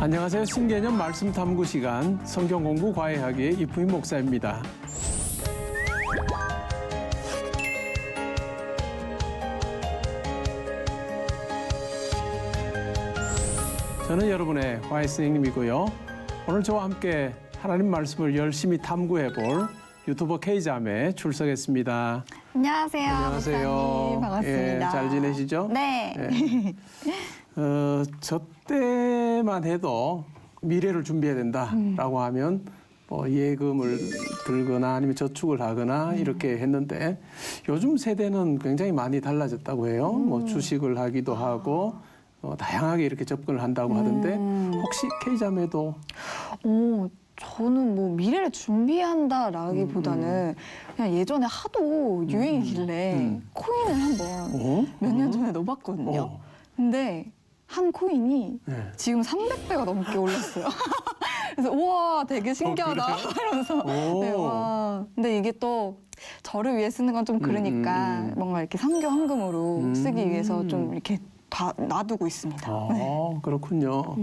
안녕하세요. 신개념 말씀 탐구 시간 성경 공부 과외하기의 이프임 목사입니다. 저는 여러분의 과외 선생님이고요. 오늘 저와 함께 하나님 말씀을 열심히 탐구해 볼 유튜버 K자매 출석했습니다. 안녕하세요. 목사님. 반갑습니다. 예, 잘 지내시죠? 네. 예. 저 때만 해도 미래를 준비해야 된다라고 하면 뭐 예금을 들거나 아니면 저축을 하거나 이렇게 했는데 요즘 세대는 굉장히 많이 달라졌다고 해요. 뭐 주식을 하기도 하고 다양하게 이렇게 접근을 한다고 하던데 혹시 K자매도? 저는 뭐 미래를 준비한다라기보다는 그냥 예전에 하도 유행이길래 코인을 한번 몇 년 전에 넣어봤거든요. 근데 한 코인이 네. 지금 300배가 넘게 올랐어요. 그래서 우와 되게 신기하다 이러면서 네, 와. 근데 이게 또 저를 위해 쓰는 건 좀 그러니까 뭔가 이렇게 선교 헌금으로 쓰기 위해서 좀 이렇게 다 놔두고 있습니다. 네. 그렇군요.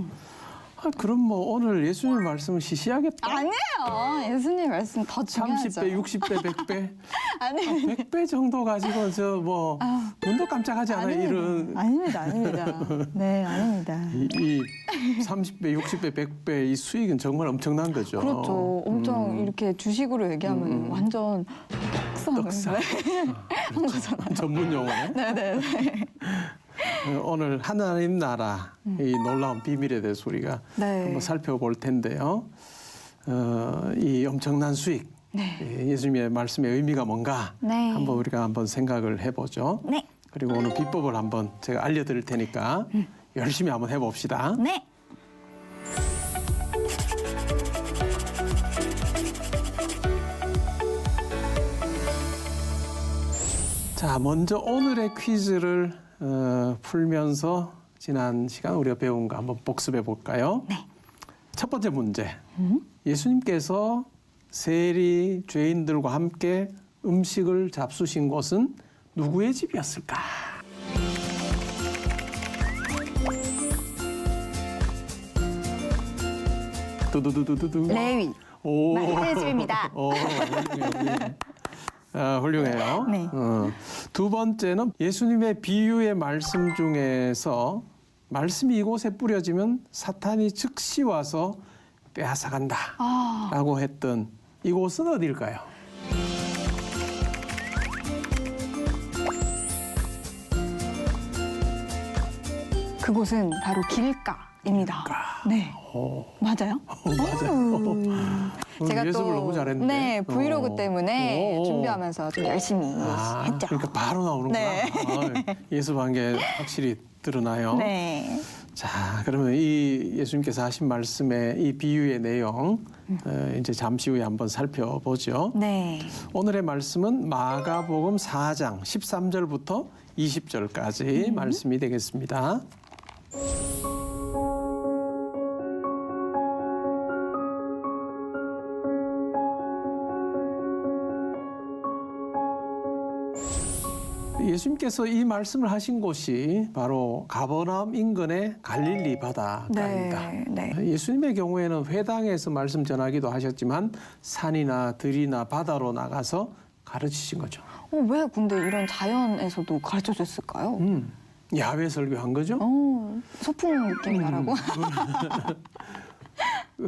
그럼 뭐 오늘 예수님 말씀을 시시하겠다. 아니에요. 예수님 말씀 더 중요하죠. 30배, 60배, 100배? 아니, 100배 정도 가지고 저 뭐 눈도 깜짝하지 않아요. 이런 아닙니다. 네, 아닙니다. 이 30배, 60배, 100배 이 수익은 정말 엄청난 거죠. 그렇죠. 엄청 이렇게 주식으로 얘기하면 완전 떡상. 한 거잖아요. 전문 용어네. 네네. 오늘 하나님 나라 이 놀라운 비밀에 대해서 우리가 네. 한번 살펴볼 텐데요. 이 엄청난 수익, 네. 예수님의 말씀의 의미가 뭔가 네. 한번 우리가 한번 생각을 해보죠. 네. 그리고 오늘 비법을 한번 제가 알려드릴 테니까 열심히 한번 해봅시다. 네. 자, 먼저 오늘의 퀴즈를 풀면서 지난 시간 우리가 배운 거 한번 복습해 볼까요? 네. 첫 번째 문제. 예수님께서 세리 죄인들과 함께 음식을 잡수신 곳은 누구의 집이었을까? 두두두두두두. 레위. 오. 마태의 집입니다. 훌륭해. 훌륭해요. 네. 두 번째는 예수님의 비유의 말씀 중에서 말씀이 이곳에 뿌려지면 사탄이 즉시 와서 빼앗아간다 라고 했던 이곳은 어딜까요? 그곳은 바로 길가입니다. 네. 맞아요? 맞아요. 제가 예습을 너무 잘했는데. 네, 브이로그 때문에 준비하면서 좀 열심히 했죠. 그러니까 바로 나오는구나. 네. 예습한 게 확실히 드러나요. 네. 자, 그러면 이 예수님께서 하신 말씀의 이 비유의 내용 이제 잠시 후에 한번 살펴보죠. 네. 오늘의 말씀은 마가복음 4장 13절부터 20절까지 말씀이 되겠습니다. 예수님께서 이 말씀을 하신 곳이 바로 가버나움 인근의 갈릴리 바다가입니다. 네. 예수님의 경우에는 회당에서 말씀 전하기도 하셨지만 산이나 들이나 바다로 나가서 가르치신 거죠. 왜 근데 이런 자연에서도 가르쳐 줬을까요? 야외 설교한 거죠. 소풍 느낌이 나라고.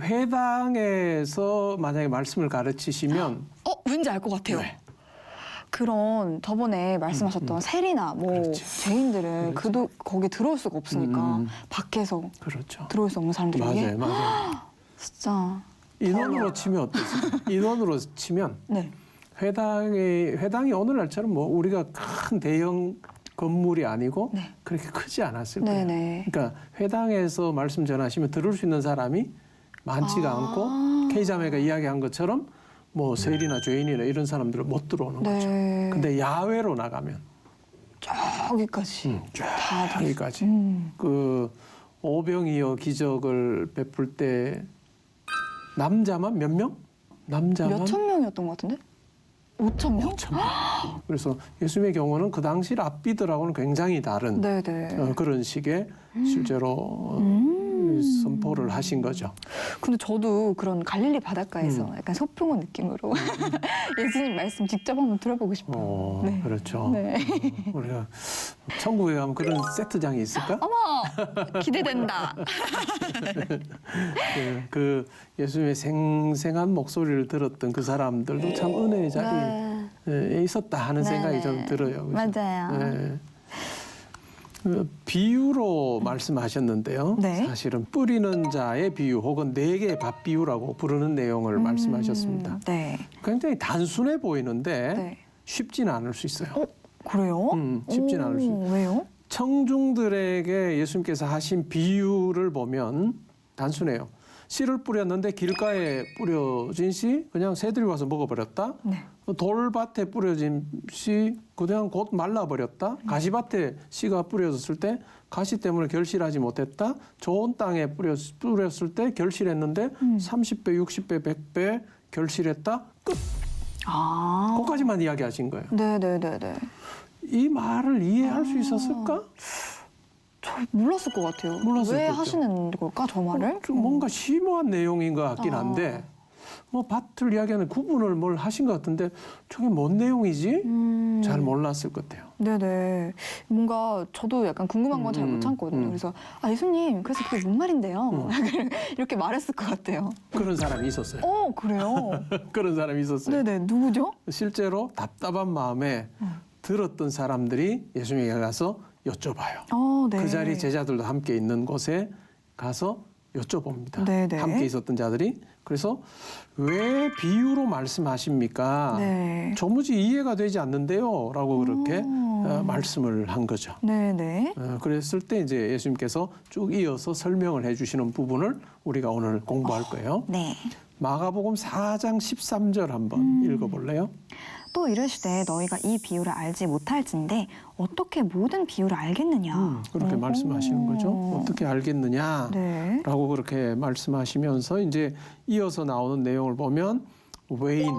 회당에서 만약에 말씀을 가르치시면 왠지 알 것 같아요. 네. 그런 저번에 말씀하셨던 세리나 뭐 그렇지. 죄인들은 그도 거기 들어올 수가 없으니까 밖에서 그렇죠. 들어올 수 없는 사람들에게 맞아요. 진짜 인원으로 치면 어떠세요? 인원으로 치면 네. 회당이 오늘날처럼 뭐 우리가 큰 대형 건물이 아니고 네. 그렇게 크지 않았을 거예요. 네네. 그러니까 회당에서 말씀 전하시면 들을 수 있는 사람이 많지가 않고 K자매가 이야기한 것처럼 뭐 세리나 죄인이나 이런 사람들은 못 들어오는 거죠. 네. 근데 야외로 나가면 저기까지 다 여기까지 그 오병이어 기적을 베풀 때 남자만 몇 명? 남자만 몇천 명이었던 것 같은데? 5천 명? 5천 명. 그래서 예수님의 경우는 그 당시 랍비들하고는 굉장히 다른 네네. 그런 식의 실제로 선포를 하신 거죠. 근데 저도 그런 갈릴리 바닷가에서 약간 소풍원 느낌으로 예수님 말씀 직접 한번 들어보고 싶어요. 네. 그렇죠. 네. 우리가 천국에 가면 그런 세트장이 있을까? 어머, 기대된다. 그 예수님의 생생한 목소리를 들었던 그 사람들도 참 은혜의 자리에 있었다 하는 생각이 좀 들어요. 그죠? 맞아요. 네. 비유로 말씀하셨는데요. 네. 사실은 뿌리는 자의 비유 혹은 네 개의 밥 비유라고 부르는 내용을 말씀하셨습니다. 네. 굉장히 단순해 보이는데 네. 쉽지는 않을 수 있어요. 그래요? 쉽지는 않을 수 있어요. 왜요? 청중들에게 예수님께서 하신 비유를 보면 단순해요. 씨를 뿌렸는데 길가에 뿌려진 씨 그냥 새들이 와서 먹어버렸다. 네. 돌밭에 뿌려진 씨 그냥 곧 말라버렸다. 가시밭에 씨가 뿌려졌을 때 가시 때문에 결실하지 못했다. 좋은 땅에 뿌렸을 때 결실했는데 30배, 60배, 100배 결실했다. 끝. 아. 그것까지만 이야기하신 거예요. 네네네네. 이 말을 이해할 수 있었을까? 저 몰랐을 것 같아요. 몰랐을 왜 것 같죠. 하시는 걸까, 저 말을? 좀 뭔가 심오한 내용인 것 같긴 한데 뭐 밭을 이야기하는 구분을 뭘 하신 것 같은데 저게 뭔 내용이지? 잘 몰랐을 것 같아요. 네네. 뭔가 저도 약간 궁금한 건 잘 못 참거든요. 그래서 예수님, 그래서 그게 뭔 말인데요? 이렇게 말했을 것 같아요. 그런 사람이 있었어요. 그래요? 그런 사람이 있었어요. 네네. 누구죠? 실제로 답답한 마음에 들었던 사람들이 예수님에게 가서 여쭤봐요. 네. 그 자리 제자들도 함께 있는 곳에 가서 여쭤봅니다. 네네. 함께 있었던 자들이. 그래서 왜 비유로 말씀하십니까? 네. 도무지 이해가 되지 않는데요. 라고 그렇게 말씀을 한 거죠. 네네. 그랬을 때 이제 예수님께서 쭉 이어서 설명을 해주시는 부분을 우리가 오늘 공부할 거예요. 네. 마가복음 4장 13절 한번 읽어볼래요? 또 이르시되 너희가 이 비유를 알지 못할진데 어떻게 모든 비유를 알겠느냐. 그렇게 말씀하시는 거죠. 어떻게 알겠느냐? 네. 라고 그렇게 말씀하시면서 이제 이어서 나오는 내용을 보면 외인,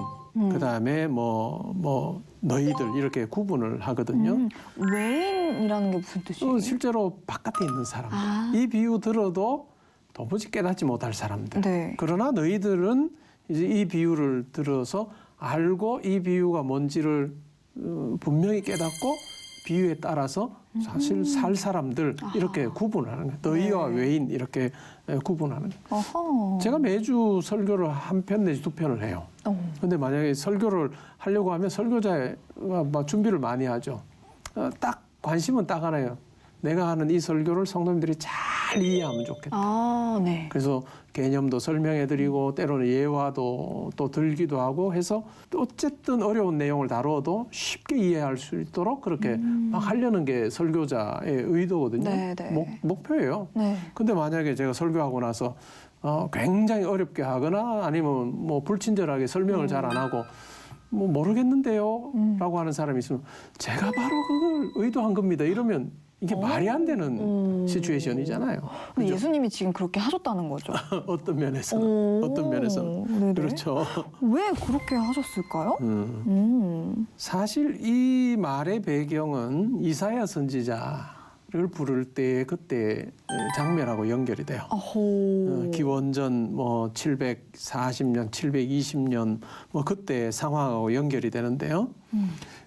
그다음에 뭐 너희들 이렇게 구분을 하거든요. 외인이라는 게 무슨 뜻이에요? 실제로 바깥에 있는 사람들. 아. 이 비유 들어도 도무지 깨닫지 못할 사람들. 네. 그러나 너희들은 이제 이 비유를 들어서 알고 이 비유가 뭔지를 분명히 깨닫고 비유에 따라서 사실 살 사람들 이렇게 구분하는 거예요. 너희와 네. 외인 이렇게 구분하는 거예요. 어허. 제가 매주 설교를 한 편 내지 두 편을 해요. 근데 만약에 설교를 하려고 하면 설교자가 막 준비를 많이 하죠. 딱 관심은 딱 하나예요. 내가 하는 이 설교를 성도님들이 잘 이해하면 좋겠다. 네. 그래서 개념도 설명해드리고 때로는 예화도 또 들기도 하고 해서 어쨌든 어려운 내용을 다루어도 쉽게 이해할 수 있도록 그렇게 막 하려는 게 설교자의 의도거든요. 네네. 목표예요. 네. 근데 만약에 제가 설교하고 나서 굉장히 어렵게 하거나 아니면 뭐 불친절하게 설명을 잘 안 하고 뭐 모르겠는데요 라고 하는 사람이 있으면 제가 바로 그걸 의도한 겁니다. 이러면 이게 말이 안 되는 시츄에이션이잖아요. 근데 그죠? 예수님이 지금 그렇게 하셨다는 거죠. 어떤 면에서는. 어떤 면에서는. 네네. 그렇죠. 왜 그렇게 하셨을까요? 사실 이 말의 배경은 이사야 선지자를 부를 때 그때 장면하고 연결이 돼요. 어호. 기원전 뭐 740년, 720년 뭐 그때 상황하고 연결이 되는데요.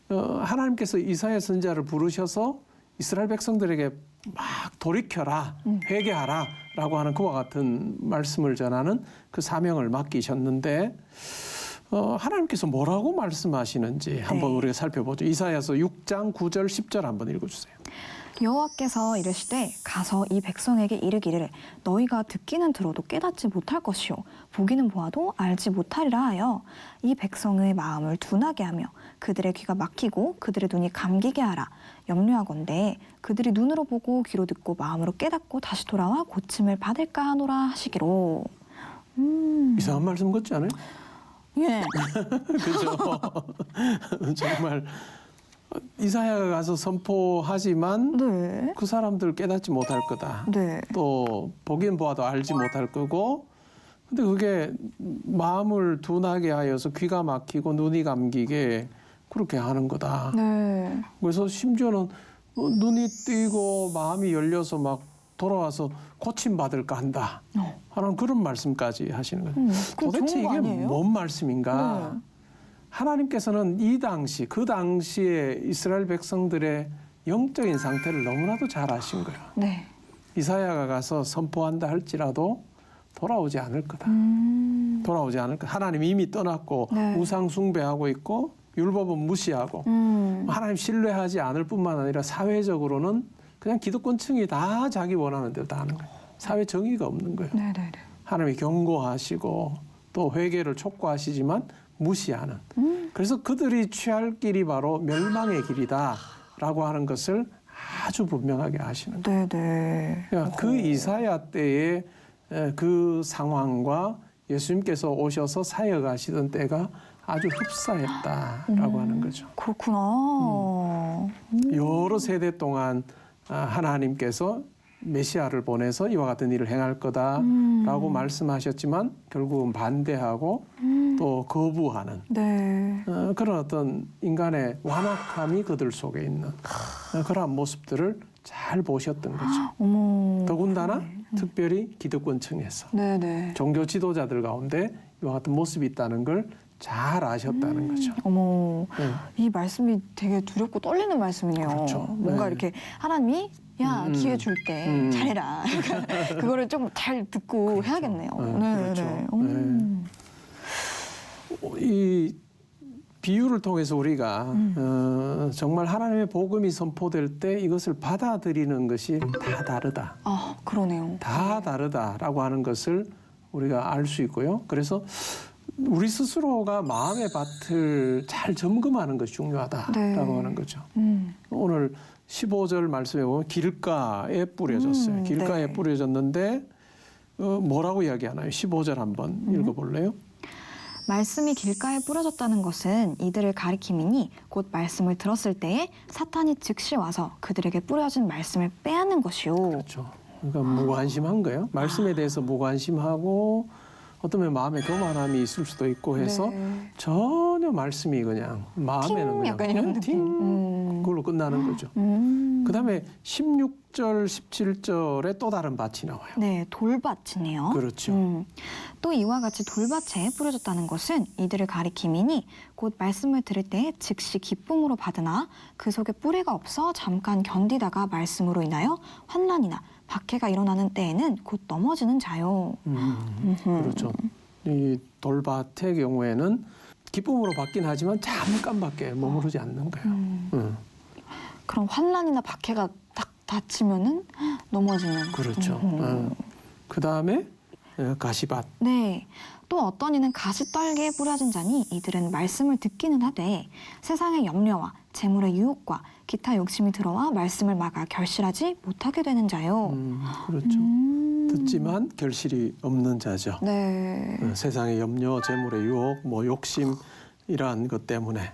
하나님께서 이사야 선지자를 부르셔서 이스라엘 백성들에게 막 돌이켜라, 회개하라 라고 하는 그와 같은 말씀을 전하는 그 사명을 맡기셨는데 하나님께서 뭐라고 말씀하시는지 한번 우리가 살펴보죠. 이사야서 6장 9절 10절 한번 읽어주세요. 여호와께서 이르시되 가서 이 백성에게 이르기를 너희가 듣기는 들어도 깨닫지 못할 것이요 보기는 보아도 알지 못하리라 하여 이 백성의 마음을 둔하게 하며 그들의 귀가 막히고 그들의 눈이 감기게 하라. 염려하건대 그들이 눈으로 보고 귀로 듣고 마음으로 깨닫고 다시 돌아와 고침을 받을까 하노라 하시기로. 이상한 말씀 같지 않아요? 예. 그죠? 정말 이사야가 가서 선포하지만 네. 그 사람들 깨닫지 못할 거다. 네. 또 보긴 보아도 알지 못할 거고 근데 그게 마음을 둔하게 하여서 귀가 막히고 눈이 감기게 그렇게 하는 거다. 네. 그래서 심지어는 눈이 뜨이고 마음이 열려서 막 돌아와서 고침 받을까 한다 하는 그런 말씀까지 하시는 거예요. 도대체 좋은 거 이게 아니에요? 뭔 말씀인가? 네. 하나님께서는 그 당시에 이스라엘 백성들의 영적인 상태를 너무나도 잘 아신 거예요. 네. 이사야가 가서 선포한다 할지라도 돌아오지 않을 거다. 돌아오지 않을 거다. 하나님 이미 떠났고 네. 우상 숭배하고 있고 율법은 무시하고 하나님 신뢰하지 않을 뿐만 아니라 사회적으로는 그냥 기득권층이 다 자기 원하는 대로 다 하는 거예요. 사회 정의가 없는 거예요. 네네네. 하나님이 경고하시고 또 회개를 촉구하시지만 무시하는. 그래서 그들이 취할 길이 바로 멸망의 길이다라고 하는 것을 아주 분명하게 하시는 거예요. 네네. 그러니까 그 이사야 때의 그 상황과 예수님께서 오셔서 사역하시던 때가 아주 흡사했다라고 하는 거죠. 그렇구나. 여러 세대 동안 하나님께서 메시아를 보내서 이와 같은 일을 행할 거다라고 말씀하셨지만 결국은 반대하고 또 거부하는 네. 그런 어떤 인간의 완악함이 그들 속에 있는 그러한 모습들을 잘 보셨던 거죠. 어머. 더군다나 특별히 기득권층에서 네네. 종교 지도자들 가운데 이와 같은 모습이 있다는 걸 잘 아셨다는 거죠. 어머. 네. 이 말씀이 되게 두렵고 떨리는 말씀이네요. 그렇죠. 뭔가 네. 이렇게 하나님이 야 기회 줄 때 잘해라. 그거를 좀 잘 듣고 해야겠네요. 그렇죠. 네. 이 비유를 통해서 우리가 정말 하나님의 복음이 선포될 때 이것을 받아들이는 것이 다 다르다. 아 그러네요. 다 다르다라고 하는 것을 우리가 알 수 있고요. 그래서 우리 스스로가 마음의 밭을 잘 점검하는 것이 중요하다라고 네. 하는 거죠. 오늘 15절 말씀에 보면 길가에 뿌려졌어요. 길가에 네. 뿌려졌는데 뭐라고 이야기하나요? 15절 한번 읽어볼래요? 말씀이 길가에 뿌려졌다는 것은 이들을 가리킴이니 곧 말씀을 들었을 때에 사탄이 즉시 와서 그들에게 뿌려진 말씀을 빼앗는 것이요. 그렇죠. 그러니까 무관심한 거예요. 말씀에 대해서 무관심하고 어떤 마음에 교만함이 있을 수도 있고 해서 네. 전혀 말씀이 그냥 마음에는 그냥 약간 이런 느낌. 그걸로 끝나는 거죠. 그다음에 16절, 17절에 또 다른 밭이 나와요. 네, 돌밭이네요. 그렇죠. 또 이와 같이 돌밭에 뿌려졌다는 것은 이들을 가리킴이니 곧 말씀을 들을 때 즉시 기쁨으로 받으나 그 속에 뿌리가 없어 잠깐 견디다가 말씀으로 인하여 환난이나 박해가 일어나는 때에는 곧 넘어지는 자요. 그렇죠. 이 돌밭의 경우에는 기쁨으로 받긴 하지만 잠깐밖에 머무르지 않는 거예요. 그럼 환난이나 박해가 딱 닥치면은 넘어지는. 그렇죠. 그 다음에 가시밭. 네. 또 어떤 이는 가시떨기에 뿌려진 자니 이들은 말씀을 듣기는 하되 세상의 염려와 재물의 유혹과 기타 욕심이 들어와 말씀을 막아 결실하지 못하게 되는 자요. 그렇죠. 듣지만 결실이 없는 자죠. 네. 세상의 염려, 재물의 유혹, 뭐 욕심 이러한 것 때문에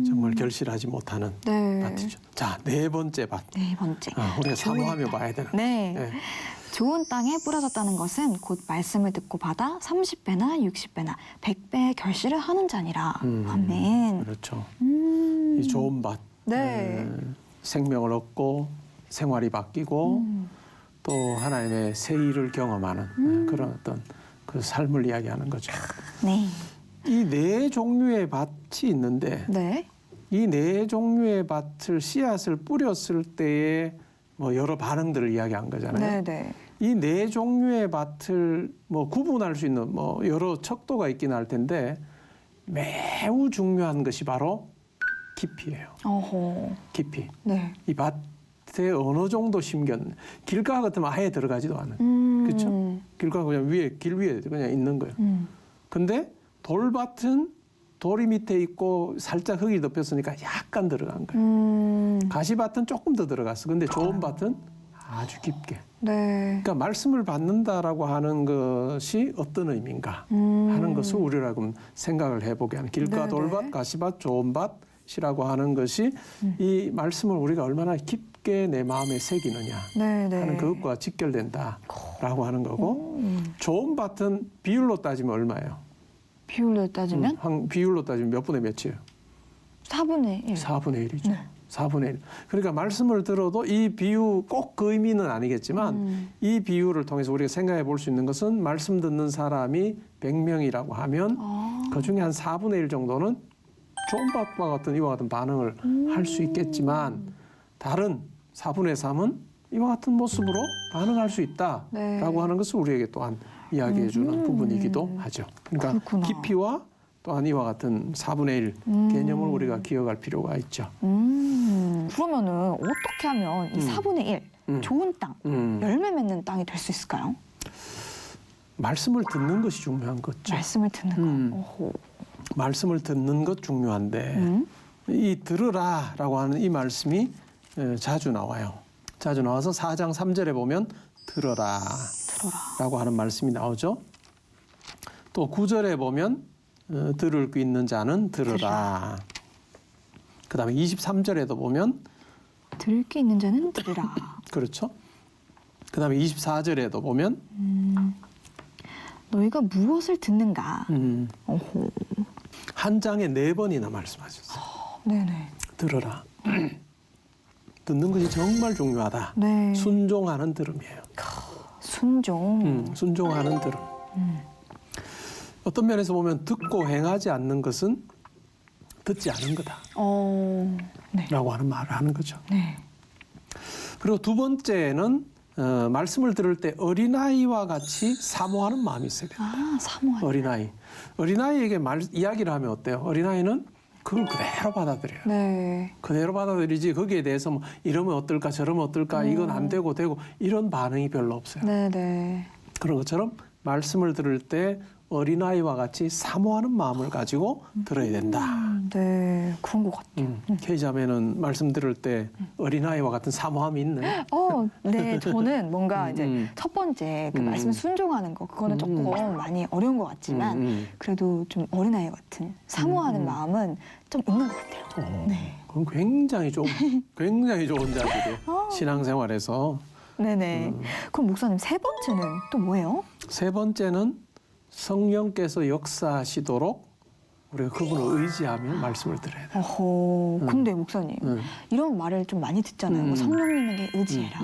정말 결실하지 못하는 네. 밭이죠. 자, 네 번째 밭. 네 번째. 우리가 사모하며 봐야 되는. 네. 네. 좋은 땅에 뿌려졌다는 것은 곧 말씀을 듣고 받아 30배나 60배나 100배의 결실을 하는 자니라. 아멘. 그렇죠. 이 좋은 밭. 네. 생명을 얻고 생활이 바뀌고 또 하나님의 새 일을 경험하는 그런 어떤 그 삶을 이야기하는 거죠. 네. 이 네 종류의 밭이 있는데 네. 이 네 종류의 밭을 씨앗을 뿌렸을 때의 뭐 여러 반응들을 이야기한 거잖아요. 네, 네. 이 네 종류의 밭을 뭐 구분할 수 있는 뭐 여러 척도가 있긴 할 텐데 매우 중요한 것이 바로 깊이예요. 어허. 깊이. 네. 이 밭에 어느 정도 심겼는 길가 같으면 아예 들어가지도 않은. 그렇죠? 길가 그냥 위에 길 위에 그냥 있는 거예요. 근데 돌밭은 돌이 밑에 있고 살짝 흙이 덮였으니까 약간 들어간 거예요. 가시밭은 조금 더 들어갔어. 근데 좋은 밭은 아주 깊게. 네. 그러니까 말씀을 받는다라고 하는 것이 어떤 의미인가 하는 것을 우리가 그럼 생각을 해보게 하는 길가, 네네. 돌밭, 가시밭, 좋은 밭이라고 하는 것이 이 말씀을 우리가 얼마나 깊게 내 마음에 새기느냐 네, 네. 하는 그것과 직결된다라고 하는 거고 좋은 밭은 비율로 따지면 얼마예요? 비율로 따지면 비율로 따지면 몇 분의 몇이에요? 4분의 1. 4분의 1이죠. 네. 4분의 1. 그러니까 말씀을 들어도 이 비유 꼭 그 의미는 아니겠지만 이 비유를 통해서 우리가 생각해 볼 수 있는 것은 말씀 듣는 사람이 100명이라고 하면 그중에 한 4분의 1 정도는 조음박과 같은 이와 같은 반응을 할 수 있겠지만 다른 4분의 3은 이와 같은 모습으로 반응할 수 있다라고 네. 하는 것을 우리에게 또한 이야기해 주는 부분이기도 하죠. 그러니까 그렇구나. 깊이와 또한 이와 같은 4분의 1 개념을 우리가 기억할 필요가 있죠. 그러면은 어떻게 하면 이 4분의 1 좋은 땅, 열매 맺는 땅이 될 수 있을까요? 말씀을 듣는 것이 중요한 거죠. 말씀을 듣는 거. 오호. 말씀을 듣는 것 중요한데 이 들으라라고 하는 이 말씀이 자주 나와요. 자주 나와서 4장 3절에 보면 들어라라고 하는 말씀이 나오죠. 또 9절에 보면 들을 귀 있는 자는 들으라. 그다음에 23절에도 보면 들을 게 있는 자는 들으라. 그렇죠. 그다음에 24절에도 보면 너희가 무엇을 듣는가? 오호. 한 장에 4번이나 말씀하셨어요. 네네. 들어라. 듣는 것이 정말 중요하다. 네. 순종하는 들음이에요. 순종. 순종하는 들음. 어떤 면에서 보면 듣고 행하지 않는 것은 듣지 않은 네. 거다라고 하는 말을 하는 거죠. 네. 그리고 두 번째는 말씀을 들을 때 어린아이와 같이 사모하는 마음이 있어야 돼요. 아, 사모하는. 어린아이에게 이야기를 하면 어때요? 어린아이는 그걸 그대로 받아들여요. 네. 그대로 받아들이지 거기에 대해서 뭐 이러면 어떨까 저러면 어떨까 이건 안 되고 이런 반응이 별로 없어요. 네네. 그런 것처럼 말씀을 들을 때 어린아이와 같이 사모하는 마음을 가지고 들어야 된다. 네, 그런 것 같아요. K자매는 말씀 들을 때 어린아이와 같은 사모함이 있나요? 네, 저는 뭔가 이제 첫 번째 그 말씀에 순종하는 거 그거는 조금 많이 어려운 것 같지만 그래도 좀 어린아이 같은 사모하는 마음은 좀 있는 것 같아요. 네. 그건 굉장히 좋은 자질이에요. 신앙생활에서. 네네. 그럼 목사님 세 번째는 또 뭐예요? 세 번째는 성령께서 역사하시도록 우리가 그분을 의지하며 말씀을 들어야 돼요. 어허. 근데 목사님 이런 말을 좀 많이 듣잖아요. 뭐 성령님에게 의지해라.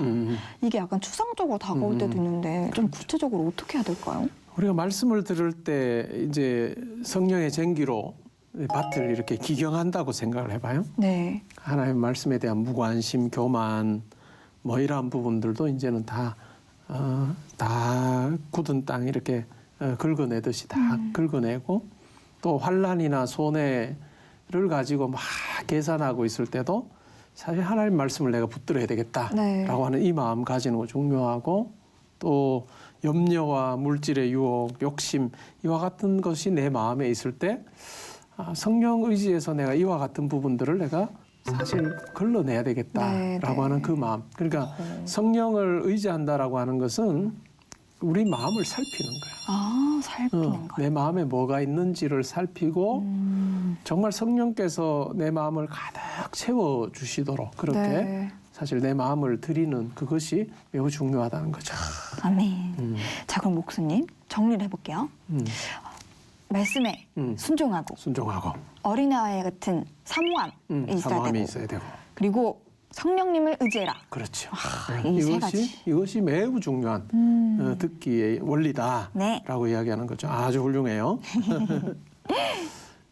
이게 약간 추상적으로 다가올 때도 있는데 좀 구체적으로 어떻게 해야 될까요? 우리가 말씀을 들을 때 이제 성령의 쟁기로 밭을 이렇게 기경한다고 생각을 해봐요. 네. 하나님의 말씀에 대한 무관심, 교만 뭐 이러한 부분들도 이제는 다 굳은 땅 이렇게 긁어내듯이 다 긁어내고 또 환난이나 손해를 가지고 막 계산하고 있을 때도 사실 하나님 말씀을 내가 붙들어야 되겠다라고 네. 하는 이 마음 가지는 거 중요하고 또 염려와 물질의 유혹, 욕심 이와 같은 것이 내 마음에 있을 때 성령 의지에서 내가 이와 같은 부분들을 내가 사실 걸러내야 되겠다라고 하는 그 마음. 그러니까 성령을 의지한다라고 하는 것은 우리 마음을 살피는 거야. 살피는 거예요. 내 마음에 뭐가 있는지를 살피고 정말 성령께서 내 마음을 가득 채워 주시도록 그렇게 네. 사실 내 마음을 드리는 그것이 매우 중요하다는 거죠. 아멘. 자, 그럼 목사님 정리를 해볼게요. 말씀에 순종하고 어린아이 같은 사모함이 사모함이 있어야 있어야 되고 그리고 성령님을 의지해라. 그렇죠. 이세 가지. 이것이 매우 중요한 듣기의 원리다라고 네. 이야기하는 거죠. 아주 훌륭해요.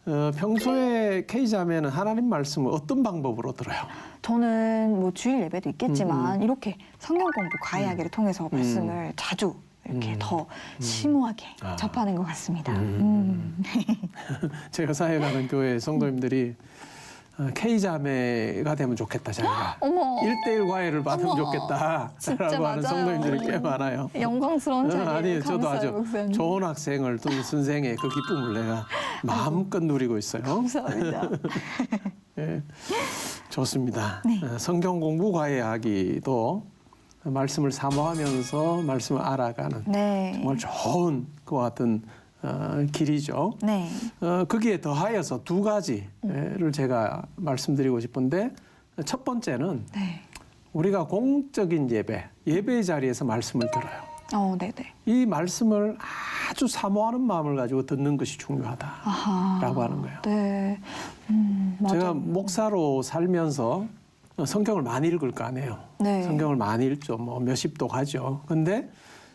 평소에 K자매는 하나님 말씀을 어떤 방법으로 들어요? 저는 뭐 주일 예배도 있겠지만 이렇게 성경 공부 과외하기를 통해서 말씀을 자주 이렇게 더 심오하게 접하는 것 같습니다. 제가 사역하는 교회 성도님들이 K자매가 되면 좋겠다 자기가. 어머. 1대1 과외를 받으면 어머. 좋겠다라고 진짜 하는 맞아요. 성도님들이 꽤 많아요. 영광스러운 자리에 아니 저도 감사해요, 아주 목사님. 좋은 학생을 둔 선생의 그 기쁨을 내가 마음껏 누리고 있어요. 감사합니다. 예, 좋습니다. 네. 성경 공부 과외하기도 말씀을 사모하면서 말씀을 알아가는 네. 정말 좋은 그와 같은 길이죠. 네. 거기에 더하여서 두 가지를 제가 말씀드리고 싶은데 첫 번째는 네. 우리가 공적인 예배 자리에서 말씀을 들어요. 네네. 이 말씀을 아주 사모하는 마음을 가지고 듣는 것이 중요하다라고 아하. 하는 거예요. 네. 맞아요. 제가 목사로 살면서 성경을 많이 읽을 거 아니에요. 네. 성경을 많이 읽죠. 뭐 몇십도 가죠. 근데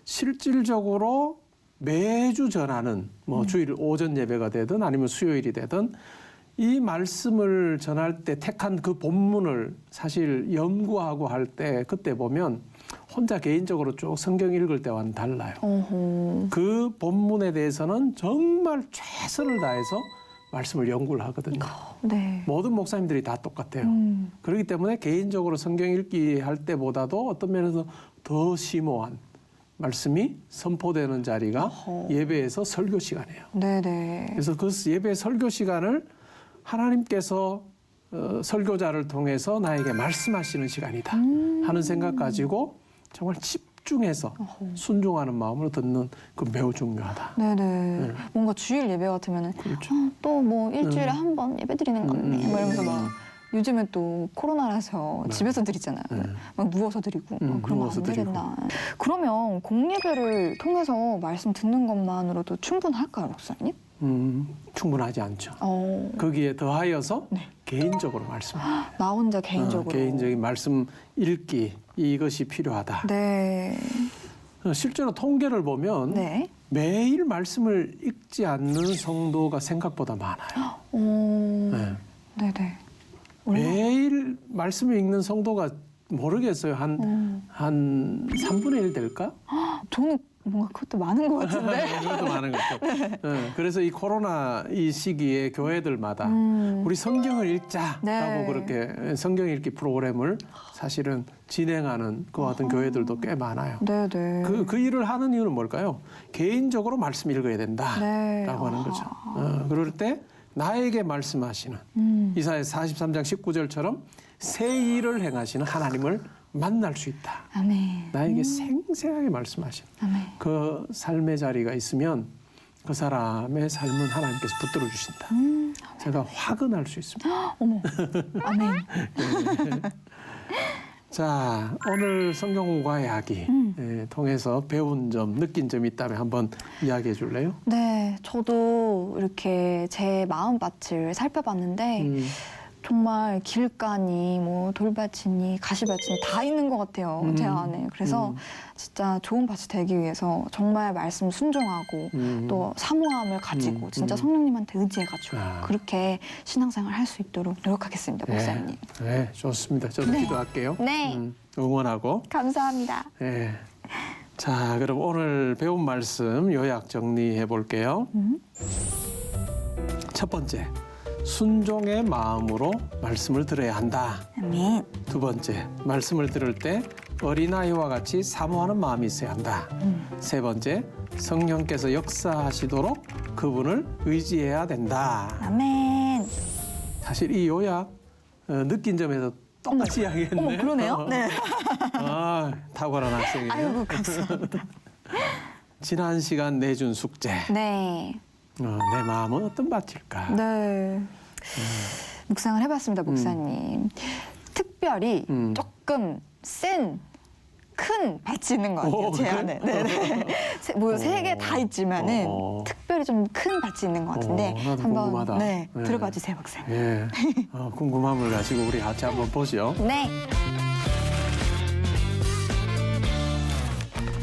실질적으로 매주 전하는 뭐 주일 오전 예배가 되든 아니면 수요일이 되든 이 말씀을 전할 때 택한 그 본문을 사실 연구하고 할 때 그때 보면 혼자 개인적으로 쭉 성경 읽을 때와는 달라요. 어허. 그 본문에 대해서는 정말 최선을 다해서 말씀을 연구를 하거든요. 네. 모든 목사님들이 다 똑같아요. 그렇기 때문에 개인적으로 성경 읽기 할 때보다도 어떤 면에서 더 심오한 말씀이 선포되는 자리가 어허. 예배에서 설교 시간이에요. 네네. 그래서 그 예배 설교 시간을 하나님께서 설교자를 통해서 나에게 말씀하시는 시간이다 하는 생각 가지고 정말 집중해서 순종하는 마음으로 듣는 그 매우 중요하다. 네네. 뭔가 주일 예배 같으면은 그렇죠. 또 뭐 일주일에 한 번 예배 드리는 건데 막 이러면서 막 요즘에 또 코로나라서 집에서 드리잖아요. 막 누워서 드리고 그러면 누워서 안 드리고. 되겠나. 그러면 공예배를 통해서 말씀 듣는 것만으로도 충분할까요, 목사님? 충분하지 않죠. 어, 거기에 더하여서 네. 개인적으로 말씀합니다. 나 혼자 개인적으로. 개인적인 말씀 읽기 이것이 필요하다. 네. 실제로 통계를 보면 네. 매일 말씀을 읽지 않는 성도가 생각보다 많아요. 오, 네. 네네. 매일 말씀을 읽는 성도가 모르겠어요. 한 3분의 1 될까? 저는 뭔가 그것도 많은 것 같은데. 그것도 많은 것 같아요. 그래서 이 코로나 이 시기에 교회들마다 우리 성경을 읽자라고 네. 그렇게 성경 읽기 프로그램을 사실은 진행하는 그 같은 교회들도 꽤 많아요. 네네. 그 일을 하는 이유는 뭘까요? 개인적으로 말씀 읽어야 된다라고 네. 하는 거죠. 그럴 때 나에게 말씀하시는 이사야서 43장 19절처럼 새 일을 행하시는 하나님을 만날 수 있다. 아멘. 나에게 생생하게 말씀하시는 아멘. 그 삶의 자리가 있으면 그 사람의 삶은 하나님께서 붙들어 주신다. 제가 확언할 수 있습니다. 어머. 아멘. 자, 오늘 성경과 이야기 통해서 배운 점, 느낀 점이 있다면 한번 이야기해 줄래요? 네, 저도 이렇게 제 마음밭을 살펴봤는데 정말 길가니 뭐 돌밭이니 가시밭이니 다 있는 것 같아요. 제 안에. 그래서 진짜 좋은 밭이 되기 위해서 정말 말씀 순종하고 또 사모함을 가지고 진짜 성령님한테 의지해가지고 그렇게 신앙생활 할 수 있도록 노력하겠습니다, 목사님. 네, 좋습니다. 저도 네. 기도할게요. 네. 응원하고. 감사합니다. 네. 자, 그럼 오늘 배운 말씀 요약 정리해 볼게요. 첫 번째, 순종의 마음으로 말씀을 들어야 한다. 아멘. 두 번째, 말씀을 들을 때 어린아이와 같이 사모하는 마음이 있어야 한다. 세 번째, 성령께서 역사하시도록 그분을 의지해야 된다. 아멘. 사실 이 요약 느낀 점에서 똑같이 이야기했네. 어머, 그러네요. 네. 아, 탁월한 학생이에요. 아이고, 감사합니다. 지난 시간 내준 숙제. 네. 내 마음은 어떤 밭일까? 네. 묵상을 해봤습니다, 목사님. 특별히 조금 센, 큰 밭이 있는 것 같아요, 제 그래? 안에. 네네. 뭐 세 개 다 있지만은 특별히 좀 큰 밭이 있는 것 같은데 나도 한번 궁금하다. 네, 네. 들어봐 주세요, 목사님. 예, 궁금함을 가지고 우리 같이 한번 보죠. 네.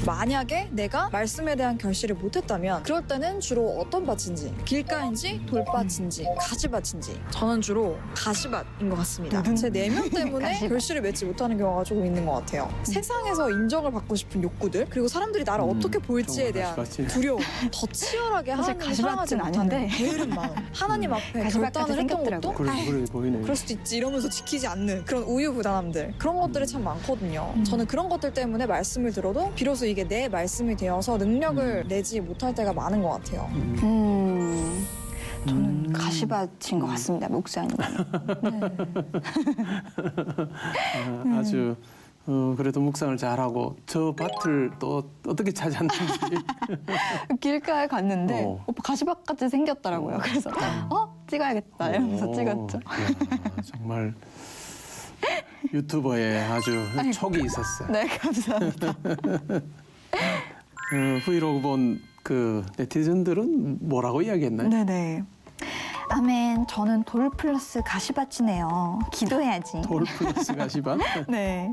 만약에 내가 말씀에 대한 결실을 못했다면 그럴 때는 주로 어떤 밭인지 길가인지 돌밭인지 가시밭인지 저는 주로 가시밭인 것 같습니다. 제 내면 때문에 가시밭. 결실을 맺지 못하는 경우가 조금 있는 것 같아요. 세상에서 인정을 받고 싶은 욕구들 그리고 사람들이 나를 어떻게 볼지에 정말 대한 가시밭이네. 두려움 더 치열하게 사실 하나님을 사랑하지 가시밭은 못하는 아닌데. 게으른 마음 하나님 앞에 가시밭 결단을 같이 했던 생겼더라고요. 것도 그래 보이네. 그럴 수도 있지 이러면서 지키지 않는 그런 우유부단함들 그런 것들이 참 많거든요. 저는 그런 것들 때문에 말씀을 들어도 비로소 이게 내 말씀이 되어서 능력을 내지 못할 때가 많은 것 같아요. 저는 가시밭인 것 같습니다, 목사님. 아주 그래도 묵상을 잘하고 저 밭을 또 어떻게 찾았는지. 길가에 갔는데 어. 오빠 가시밭 같이 생겼더라고요. 그래서 찍어야겠다 이러면서 찍었죠. 이야, 정말 유튜버에 아주 촉이 있었어요. 네, 감사합니다. 브이로그 본 그 네티즌들은 뭐라고 이야기했나요? 네네. 아멘. 저는 돌 플러스 가시밭이네요. 기도해야지. 돌 플러스 가시밭? 네.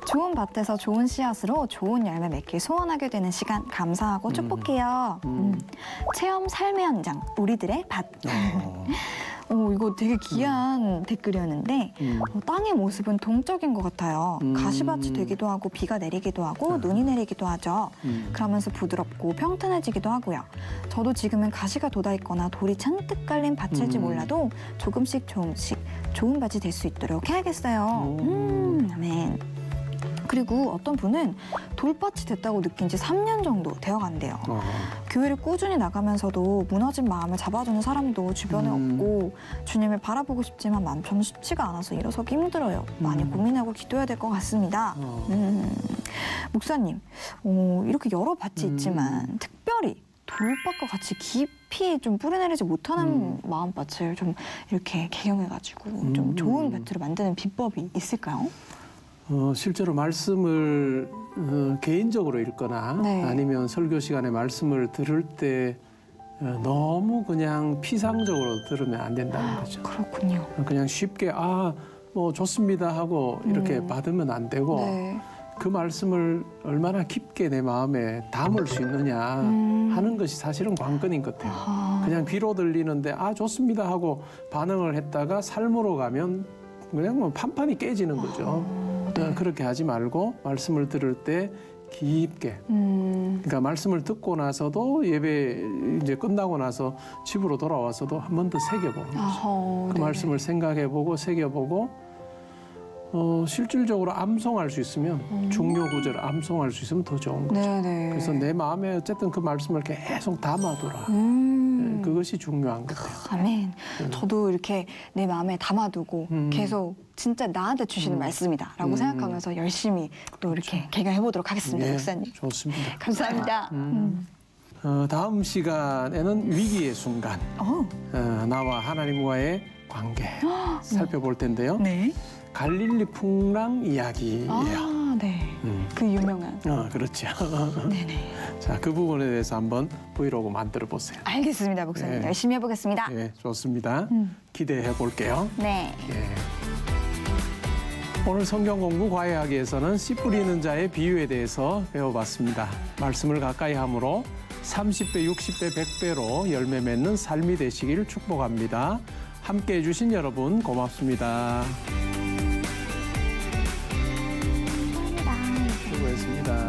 좋은 밭에서 좋은 씨앗으로 좋은 열매 맺길 소원하게 되는 시간 감사하고 축복해요. 체험 삶의 현장 우리들의 밭. 이거 되게 귀한 댓글이었는데 땅의 모습은 동적인 것 같아요. 가시밭이 되기도 하고 비가 내리기도 하고 눈이 내리기도 하죠. 그러면서 부드럽고 평탄해지기도 하고요. 저도 지금은 가시가 돋아있거나 돌이 잔뜩 깔린 밭일지 몰라도 조금씩 좋은 밭이 될 수 있도록 해야겠어요. 아멘. 그리고 어떤 분은 돌밭이 됐다고 느낀 지 3년 정도 되어간대요. 교회를 꾸준히 나가면서도 무너진 마음을 잡아주는 사람도 주변에 없고 주님을 바라보고 싶지만 마음 좀 쉽지가 않아서 일어서기 힘들어요. 많이 고민하고 기도해야 될 것 같습니다. 목사님, 이렇게 여러 밭이 있지만 특별히 돌밭과 같이 깊이 좀 뿌리내리지 못하는 마음밭을 좀 이렇게 개경해가지고 좀 좋은 밭으로 만드는 비법이 있을까요? 실제로 말씀을 개인적으로 읽거나 네. 아니면 설교 시간에 말씀을 들을 때 너무 그냥 피상적으로 들으면 안 된다는 거죠. 그렇군요. 그냥 쉽게 뭐 좋습니다 하고 이렇게 받으면 안 되고 네. 그 말씀을 얼마나 깊게 내 마음에 담을 수 있느냐 하는 것이 사실은 관건인 것 같아요. 그냥 귀로 들리는데 좋습니다 하고 반응을 했다가 삶으로 가면 그냥 뭐 판판이 깨지는 거죠. 네. 그렇게 하지 말고 말씀을 들을 때 깊게 그러니까 말씀을 듣고 나서도 예배 이제 끝나고 나서 집으로 돌아와서도 한 번 더 새겨보는 거죠. 그 네네. 말씀을 생각해보고 새겨보고 실질적으로 암송할 수 있으면 중요 구절을 암송할 수 있으면 더 좋은 거죠. 네네. 그래서 내 마음에 어쨌든 그 말씀을 계속 담아둬라. 그것이 중요한 것 같아요. 아멘. 저도 이렇게 내 마음에 담아두고 계속 진짜 나한테 주시는 말씀이다라고 생각하면서 열심히 또 이렇게 개경해보도록 하겠습니다, 예, 목사님. 좋습니다. 감사합니다. 다음 시간에는 위기의 순간 나와 하나님과의 관계 살펴볼 텐데요. 네. 갈릴리 풍랑 이야기예요. 네. 그 유명한. 그렇죠. 네네. 자, 그 부분에 대해서 한번 브이로그 만들어 보세요. 알겠습니다, 목사님. 네. 열심히 해보겠습니다. 예, 좋습니다. 기대해 볼게요. 네. 예. 오늘 성경 공부 과외하기에서는 씨 뿌리는 자의 비유에 대해서 배워봤습니다. 말씀을 가까이 함으로 30배, 60배, 100배로 열매 맺는 삶이 되시길 축복합니다. 함께해 주신 여러분 고맙습니다. 수고했습니다.